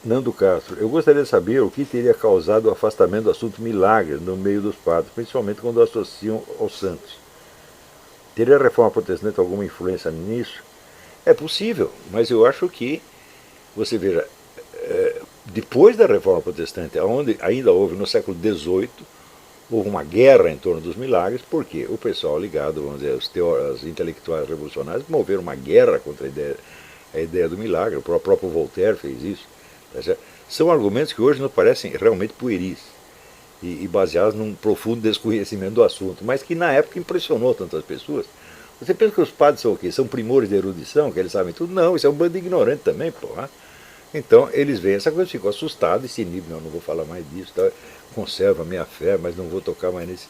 Nando Castro, eu gostaria de saber o que teria causado o afastamento do assunto milagre no meio dos padres, principalmente quando associam aos santos. Teria a reforma protestante alguma influência nisso? É possível, mas eu acho que, você veja, depois da reforma protestante, onde ainda houve no século XVIII, houve uma guerra em torno dos milagres, porque o pessoal ligado, vamos dizer, os intelectuais revolucionários moveram uma guerra contra a ideia do milagre. O próprio Voltaire fez isso. São argumentos que hoje nos parecem realmente pueris e baseados num profundo desconhecimento do assunto, mas que na época impressionou tantas pessoas. Você pensa que os padres são o quê? São primores de erudição, que eles sabem tudo? Não, isso é um bando de ignorante também, porra. Então eles veem essa coisa, ficam assustados e se inibem, não vou falar mais disso, tá? Conservo a minha fé, mas não vou tocar mais nesse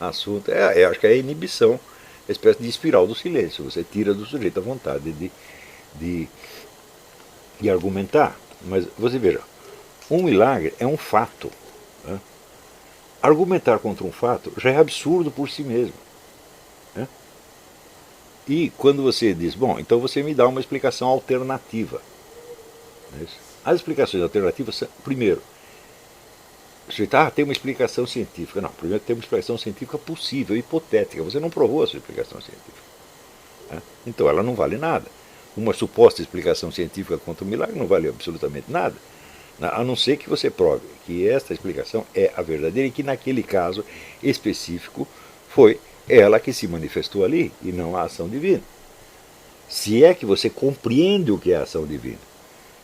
assunto. Acho que é a inibição, uma espécie de espiral do silêncio. Você tira do sujeito a vontade de, de argumentar. Mas você veja, um milagre é um fato. Né? Argumentar contra um fato já é absurdo por si mesmo. Né? E quando você diz, bom, então você me dá uma explicação alternativa. As explicações alternativas são, primeiro, você tem uma explicação científica. Não, primeiro tem uma explicação científica possível, hipotética. Você não provou a sua explicação científica. Né? Então ela não vale nada. Uma suposta explicação científica contra o milagre não vale absolutamente nada. A não ser que você prove que esta explicação é a verdadeira e que naquele caso específico foi ela que se manifestou ali e não a ação divina. Se é que você compreende o que é a ação divina.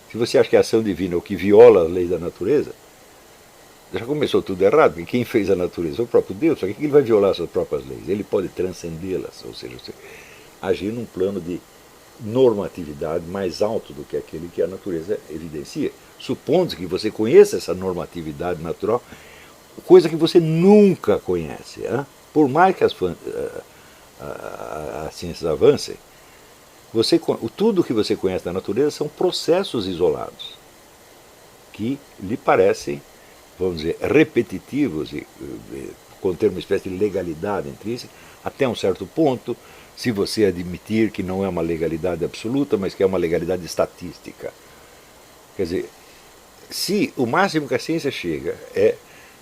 Se você acha que a ação divina é o que viola as leis da natureza, já começou tudo errado, porque quem fez a natureza é o próprio Deus, só que ele vai violar suas próprias leis, ele pode transcendê-las, ou seja, você agir num plano de normatividade mais alto do que aquele que a natureza evidencia, supondo que você conheça essa normatividade natural, coisa que você nunca conhece. Hein? Por mais que as ciências avancem, tudo que você conhece da natureza são processos isolados, que lhe parecem, vamos dizer, repetitivos, contendo uma espécie de legalidade intrínseca, até um certo ponto, se você admitir que não é uma legalidade absoluta, mas que é uma legalidade estatística. Quer dizer, se o máximo que a ciência chega é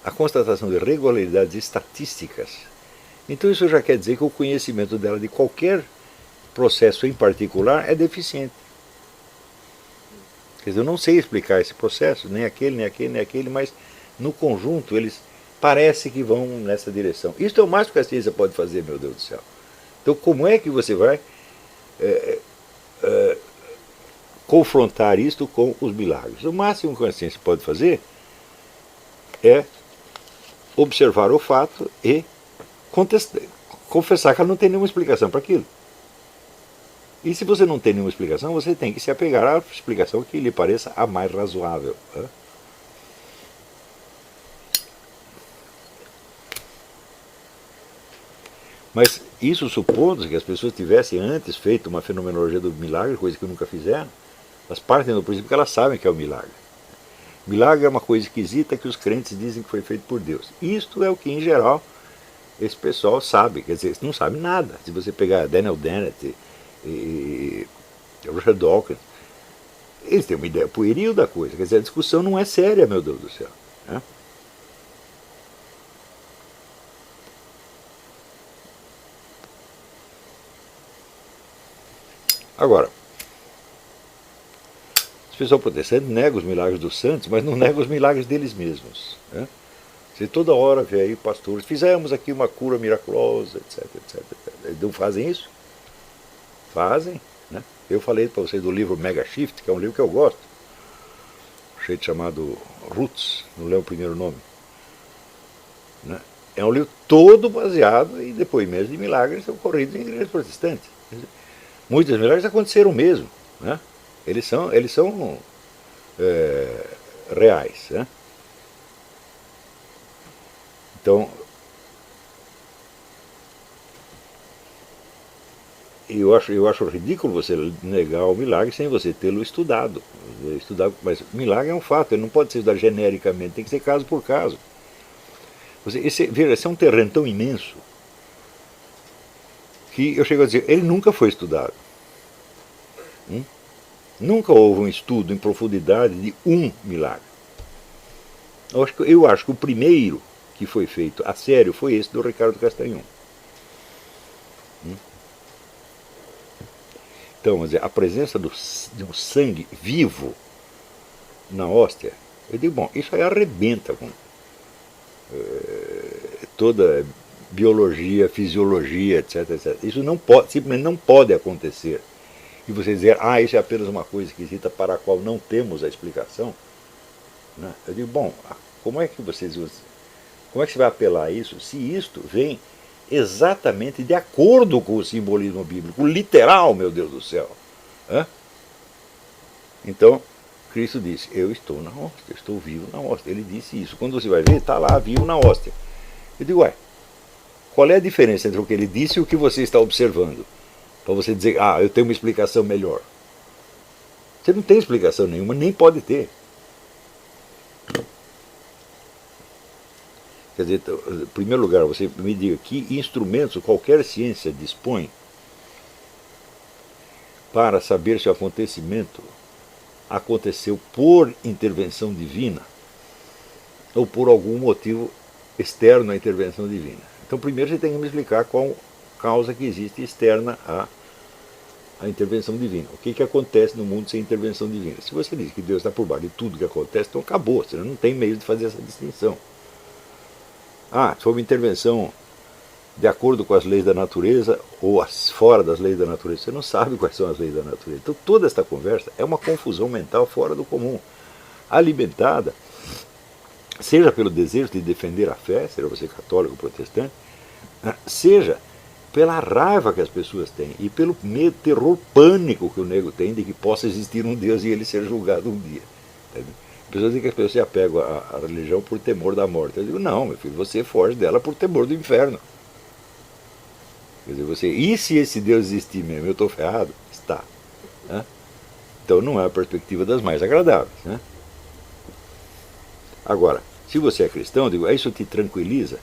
a constatação de regularidades estatísticas, então isso já quer dizer que o conhecimento dela de qualquer processo em particular é deficiente. Quer dizer, eu não sei explicar esse processo, nem aquele, nem aquele, nem aquele, mas no conjunto eles parece que vão nessa direção. Isso é o máximo que a ciência pode fazer, meu Deus do céu. Então, como é que você vai confrontar isto com os milagres? O máximo que a ciência pode fazer é observar o fato e confessar que ela não tem nenhuma explicação para aquilo. E se você não tem nenhuma explicação, você tem que se apegar à explicação que lhe pareça a mais razoável. Né? Mas isso supondo que as pessoas tivessem antes feito uma fenomenologia do milagre, coisa que nunca fizeram, elas partem do princípio que elas sabem que é o milagre. Milagre é uma coisa esquisita que os crentes dizem que foi feito por Deus. Isto é o que, em geral, esse pessoal sabe. Quer dizer, não sabe nada. Se você pegar Daniel Dennett e Richard Dawkins, eles têm uma ideia pueril da coisa. Quer dizer, a discussão não é séria, meu Deus do céu. Né? Agora, os pessoal protestante nega os milagres dos santos, mas não nega os milagres deles mesmos. Né? Você toda hora vê aí pastores, fizemos aqui uma cura miraculosa, etc, etc, etc. Não fazem isso? Fazem. Né? Eu falei para vocês do livro Mega Shift, que é um livro que eu gosto. Um jeito chamado Roots, não lembro o primeiro nome. Né? É um livro todo baseado em depoimentos de milagres ocorridos em igrejas protestantes. Muitos milagres aconteceram mesmo. Né? Eles são reais. Né? Então, eu acho ridículo você negar o milagre sem você tê-lo estudado. Mas milagre é um fato, ele não pode ser estudado genericamente, tem que ser caso por caso. Veja, esse é um terreno tão imenso que eu chego a dizer, ele nunca foi estudado. Nunca houve um estudo em profundidade de um milagre. Eu acho que o primeiro que foi feito a sério foi esse do Ricardo Castanhon. Então, a presença de um sangue vivo na hóstia, eu digo, bom, isso aí arrebenta com toda biologia, fisiologia, etc, etc. Isso não pode, simplesmente não pode acontecer. E você dizer, isso é apenas uma coisa esquisita para a qual não temos a explicação. Né? Eu digo, bom, como é que você vai apelar a isso se isto vem exatamente de acordo com o simbolismo bíblico, literal, meu Deus do céu. Então, Cristo disse, eu estou na hóstia, eu estou vivo na hóstia. Ele disse isso. Quando você vai ver, está lá, vivo na hóstia. Eu digo, qual é a diferença entre o que ele disse e o que você está observando? Para você dizer, eu tenho uma explicação melhor. Você não tem explicação nenhuma, nem pode ter. Quer dizer, em primeiro lugar, você me diga que instrumentos qualquer ciência dispõe para saber se o acontecimento aconteceu por intervenção divina ou por algum motivo externo à intervenção divina. Então, primeiro você tem que me explicar qual causa que existe externa à intervenção divina. O que acontece no mundo sem intervenção divina? Se você diz que Deus está por baixo de tudo que acontece, então acabou, você não tem meio de fazer essa distinção. Se for uma intervenção de acordo com as leis da natureza ou fora das leis da natureza, você não sabe quais são as leis da natureza. Então toda esta conversa é uma confusão mental fora do comum, alimentada, seja pelo desejo de defender a fé, seja você católico ou protestante, seja pela raiva que as pessoas têm e pelo medo, terror, pânico que o nego tem de que possa existir um Deus e ele ser julgado um dia. As pessoas dizem que as pessoas se apegam à religião por temor da morte. Eu digo, não, meu filho, você foge dela por temor do inferno. Quer dizer, e se esse Deus existir mesmo, eu estou ferrado? Está. Então não é a perspectiva das mais agradáveis. Agora, se você é cristão, eu digo, isso te tranquiliza?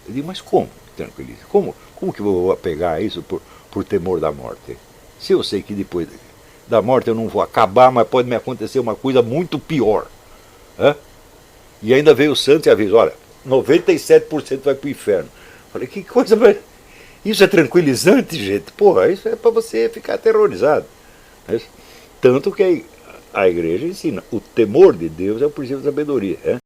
Eu digo, mas como tranquiliza? Como que eu vou apegar a isso por temor da morte? Se eu sei que depois da morte eu não vou acabar, mas pode me acontecer uma coisa muito pior. E ainda veio o santo e avisa, olha, 97% vai para o inferno. Falei, que coisa, mas isso é tranquilizante, gente? Porra, isso é para você ficar aterrorizado. Tanto que a igreja ensina, o temor de Deus é o princípio da sabedoria.